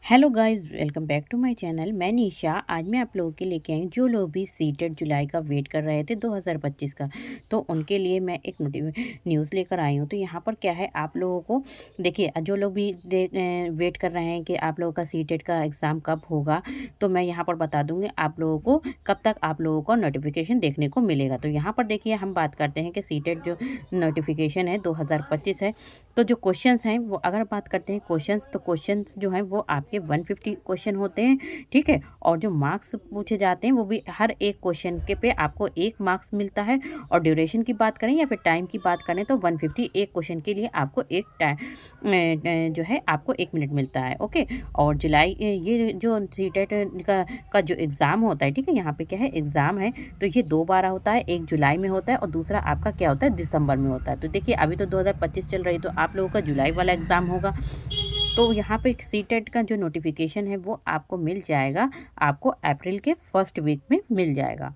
Hello guys, welcome back to my channel. मैं निशा। आज मैं आप लोगों के लेके आई हूँ जो लोग भी सीटेट जुलाई का वेट कर रहे थे 2025 का, तो उनके लिए मैं एक न्यूज़ लेकर आई हूँ। तो यहाँ पर क्या है, आप लोगों को देखिए, जो लोग भी वेट कर रहे हैं कि आप लोगों का सीटेट का एग्ज़ाम कब होगा, तो मैं यहाँ पर बता दूँगी आप लोगों को कब तक आप लोगों को नोटिफिकेशन देखने को मिलेगा। तो यहाँ पर देखिए, हम बात करते हैं कि सीटेट जो नोटिफिकेशन है 2025 है। तो जो क्वेश्चंस हैं वो, अगर बात करते हैं क्वेश्चंस, तो क्वेश्चंस जो हैं वो आपके 150 क्वेश्चन होते हैं, ठीक है। और जो मार्क्स पूछे जाते हैं वो भी हर एक क्वेश्चन के पे आपको 1 मार्क्स मिलता है। और ड्यूरेशन की बात करें या फिर टाइम की बात करें तो 150 एक क्वेश्चन के लिए आपको एक टाइम जो है आपको 1 मिनट मिलता है, ओके। और जुलाई ये जो सीटेट का जो एग्ज़ाम होता है, ठीक है, यहाँ पे क्या है एग्ज़ाम है, तो ये 2 बार होता है, एक जुलाई में होता है और दूसरा आपका क्या होता है दिसंबर में होता है। तो देखिए, अभी तो 2025 चल रही है, तो आप लोगों का जुलाई वाला एग्ज़ाम होगा। तो यहाँ पे सीटेट का जो नोटिफिकेशन है वो आपको मिल जाएगा, आपको अप्रैल के फर्स्ट वीक में मिल जाएगा।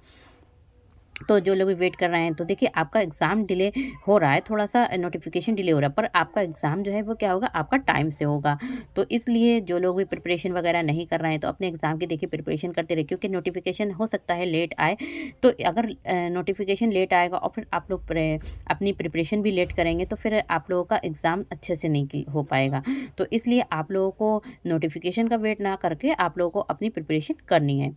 तो जो लोग भी वेट कर रहे हैं, तो देखिए आपका एग्ज़ाम डिले हो रहा है, थोड़ा-सा नोटिफ़िकेशन डिले हो रहा है, पर आपका एग्ज़ाम जो है वो क्या होगा, आपका टाइम से होगा। तो इसलिए जो लोग भी प्रिपरेशन वगैरह नहीं कर रहे हैं, तो अपने एग्ज़ाम की देखिए प्रिपरेशन करते रहिए, क्योंकि नोटिफ़िकेशन हो सकता है लेट आए। तो अगर नोटिफ़िकेशन लेट आएगा और फिर आप लोग अपनी प्रिपरेशन भी लेट करेंगे, तो फिर आप लोगों का एग्ज़ाम अच्छे से नहीं हो पाएगा। तो इसलिए आप लोगों को नोटिफ़िकेशन का वेट ना करके आप लोगों को अपनी प्रिपरेशन करनी है।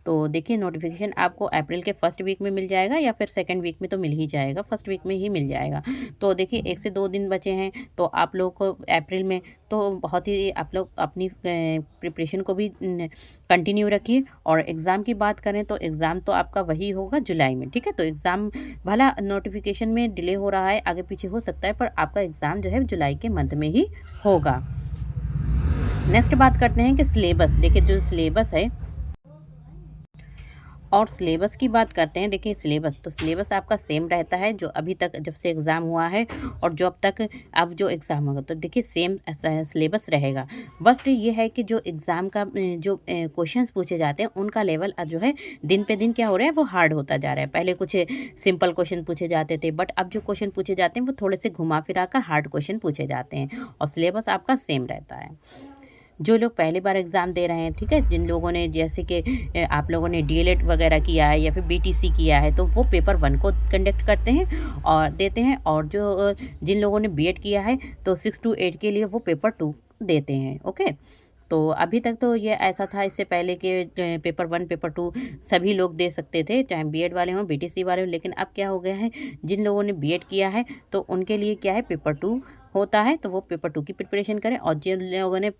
तो देखिए, नोटिफिकेशन आपको अप्रैल के फर्स्ट वीक में मिल जाएगा या फिर सेकंड वीक में तो मिल ही जाएगा, फर्स्ट वीक में ही मिल जाएगा। तो देखिए, 1 से 2 दिन बचे हैं, तो आप लोग को अप्रैल में तो बहुत ही आप लोग अपनी प्रिपरेशन को भी कंटिन्यू रखिए। और एग्ज़ाम की बात करें तो एग्ज़ाम तो आपका वही होगा जुलाई में, ठीक है। तो एग्ज़ाम भला नोटिफिकेशन में डिले हो रहा है, आगे पीछे हो सकता है, पर आपका एग्ज़ाम जो है जुलाई के मंथ में ही होगा। नेक्स्ट बात करते हैं कि सिलेबस। देखिए, जो सिलेबस है और सिलेबस की बात करते हैं, देखिए सिलेबस, तो सिलेबस आपका सेम रहता है जो अभी तक जब से एग्ज़ाम हुआ है और जो अब तक अब जो एग्ज़ाम होगा, तो देखिए सेम सिलेबस रहेगा। बट ये है कि जो एग्ज़ाम का जो क्वेश्चंस पूछे जाते हैं उनका लेवल जो है दिन पे दिन क्या हो रहा है, वो हार्ड होता जा रहा है। पहले कुछ सिंपल क्वेश्चन पूछे जाते थे, बट अब जो क्वेश्चन पूछे जाते हैं वो थोड़े से घुमा फिरा कर हार्ड क्वेश्चन पूछे जाते हैं, और सिलेबस आपका सेम रहता है। जो लोग पहली बार एग्ज़ाम दे रहे हैं, ठीक है, जिन लोगों ने जैसे कि आप लोगों ने डीएलएड वगैरह किया है या फिर बीटीसी किया है, तो वो पेपर 1 को कंडक्ट करते हैं और देते हैं। और जो जिन लोगों ने बीएड किया है, तो 6 टू 8 के लिए वो पेपर 2 देते हैं, ओके। तो अभी तक तो ये ऐसा था, इससे पहले कि पेपर 1 पेपर 2 सभी लोग दे सकते थे, चाहे बीएड वाले हों बीटीसी वाले हों। लेकिन अब क्या हो गया है, जिन लोगों ने बीएड किया है तो उनके लिए क्या है, पेपर 2 होता है, तो वो पेपर 2 की प्रिपरेशन करें। और जिन लोगों ने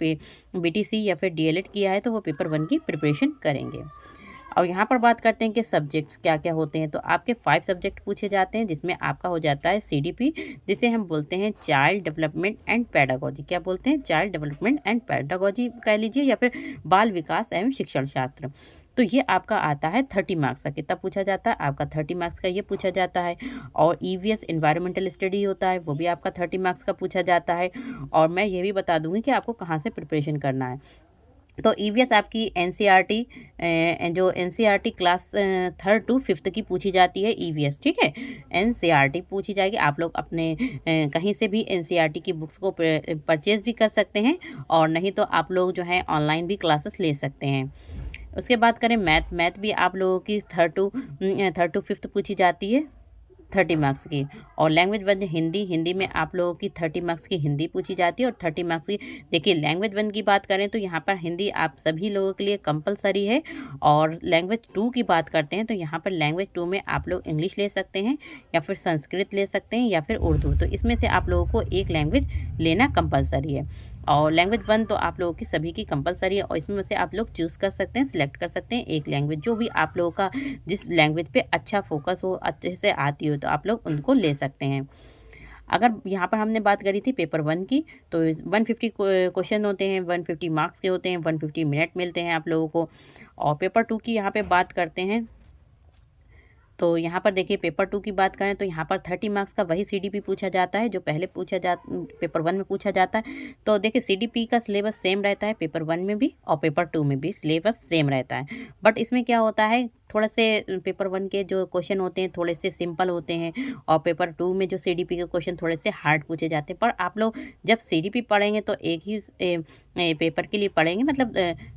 बीटीसी या फिर डीएलएड किया है तो वो पेपर 1 की प्रिपरेशन करेंगे। और यहाँ पर बात करते हैं कि सब्जेक्ट्स क्या-क्या होते हैं, तो आपके 5 सब्जेक्ट पूछे जाते हैं, जिसमें आपका हो जाता है सीडीपी, जिसे हम बोलते हैं चाइल्ड डेवलपमेंट एंड पेडागोजी। क्या बोलते हैं? चाइल्ड डेवलपमेंट एंड पेडागोजी कह लीजिए, या फिर बाल विकास एवं शिक्षण शास्त्र। तो ये आपका आता है 30 मार्क्स का। कितना पूछा जाता है? आपका 30 मार्क्स का ये पूछा जाता है। और ईवीएस एनवायरमेंटल स्टडी होता है, वो भी आपका 30 मार्क्स का पूछा जाता है। और मैं ये भी बता दूँगी कि आपको कहाँ से प्रिपरेशन करना है। तो ईवीएस आपकी एनसीईआरटी, जो NCERT class 3rd to 5th की पूछी जाती है ईवीएस, ठीक है। एनसीईआरटी पूछी जाएगी। आप लोग अपने कहीं से भी एनसीईआरटी की बुक्स को परचेज़ भी कर सकते हैं, और नहीं तो आप लोग जो है ऑनलाइन भी क्लासेस ले सकते हैं। उसके बाद करें मैथ भी आप लोगों की 3rd टू 5th पूछी जाती है, 30 मार्क्स की। और लैंग्वेज 1 हिंदी में आप लोगों की 30 मार्क्स की हिंदी पूछी जाती है, और 30 मार्क्स की, देखिए लैंग्वेज 1 की बात करें तो यहाँ पर हिंदी आप सभी लोगों के लिए कंपलसरी है। और लैंग्वेज 2 की बात करते हैं तो यहाँ पर लैंग्वेज 2 में आप लोग इंग्लिश ले सकते हैं, या फिर संस्कृत ले सकते हैं, या फिर उर्दू। तो इसमें से आप लोगों को एक लैंग्वेज लेना कंपलसरी है। और लैंग्वेज 1 तो आप लोगों की सभी की कंपलसरी है, और इसमें से आप लोग चूज़ कर सकते हैं, सिलेक्ट कर सकते हैं एक लैंग्वेज, जो भी आप लोगों का जिस लैंग्वेज पे अच्छा फोकस हो, अच्छे से आती हो, तो आप लोग उनको ले सकते हैं। अगर यहाँ पर हमने बात करी थी पेपर 1 की, तो 150 क्वेश्चन होते हैं, 150 मार्क्स के होते हैं, 150 मिनट मिलते हैं आप लोगों को। और पेपर 2 की यहाँ पे बात करते हैं, तो यहाँ पर देखिए पेपर 2 की बात करें तो यहाँ पर 30 मार्क्स का वही सीडीपी पूछा जाता है जो पहले पेपर 1 में पूछा जाता है। तो देखिए सीडीपी का सिलेबस सेम रहता है पेपर 1 में भी और पेपर 2 में भी सिलेबस सेम रहता है। बट इसमें क्या होता है, थोड़ा से पेपर 1 के जो क्वेश्चन होते हैं थोड़े से सिंपल होते हैं और पेपर 2 में जो सीडीपी के क्वेश्चन थोड़े से हार्ड पूछे जाते हैं। पर आप लोग जब सीडीपी पढ़ेंगे तो एक ही पेपर के लिए पढ़ेंगे, मतलब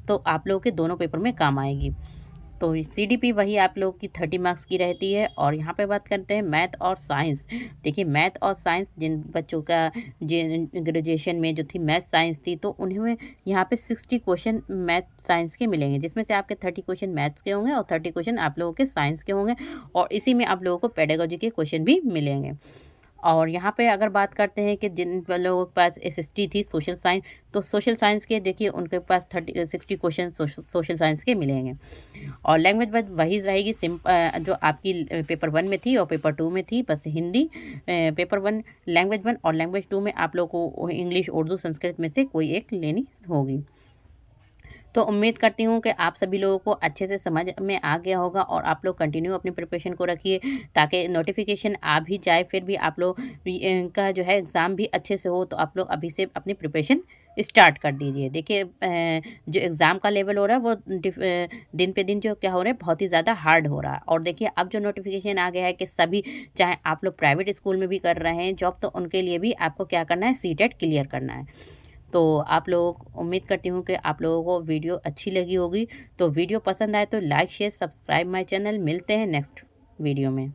तो आप लोगों के दोनों पेपर में काम आएगी। तो सीडीपी वही आप लोग की 30 मार्क्स की रहती है। और यहाँ पे बात करते हैं मैथ और साइंस। देखिए मैथ और साइंस जिन बच्चों का जिन ग्रेजुएशन में जो थी मैथ साइंस थी तो उन्हें यहाँ पे 60 क्वेश्चन मैथ साइंस के मिलेंगे, जिसमें से आपके 30 क्वेश्चन मैथ्स के होंगे और 30 क्वेश्चन आप लोगों के साइंस के होंगे और इसी में आप लोगों को पेडागोजी के क्वेश्चन भी मिलेंगे। और यहाँ पे अगर बात करते हैं कि जिन लोगों के पास एसएसटी थी सोशल साइंस, तो सोशल साइंस के देखिए उनके पास 60 क्वेश्चन सोशल साइंस के मिलेंगे। और लैंग्वेज बस वही रहेगी जो आपकी पेपर 1 में थी और पेपर 2 में थी, बस हिंदी पेपर 1 लैंग्वेज 1 और लैंग्वेज 2 में आप लोगों को इंग्लिश, उर्दू, संस्कृत में से कोई एक लेनी होगी। तो उम्मीद करती हूँ कि आप सभी लोगों को अच्छे से समझ में आ गया होगा और आप लोग कंटिन्यू अपनी प्रिपरेशन को रखिए ताकि नोटिफिकेशन आ भी जाए फिर भी आप लोग का जो है एग्ज़ाम भी अच्छे से हो। तो आप लोग अभी से अपनी प्रिपरेशन स्टार्ट कर दीजिए। देखिए जो एग्ज़ाम का लेवल हो रहा है वो दिन पे दिन जो क्या हो रहा है बहुत ही ज़्यादा हार्ड हो रहा है। और देखिए अब जो नोटिफिकेशन आ गया है कि सभी, चाहे आप लोग प्राइवेट स्कूल में भी कर रहे हैं जॉब, तो उनके लिए भी आपको क्या करना है, सीटेट क्लियर करना है। तो आप लोग, उम्मीद करती हूँ कि आप लोगों को वीडियो अच्छी लगी होगी। तो वीडियो पसंद आए तो like share subscribe my channel. मिलते हैं नेक्स्ट वीडियो में।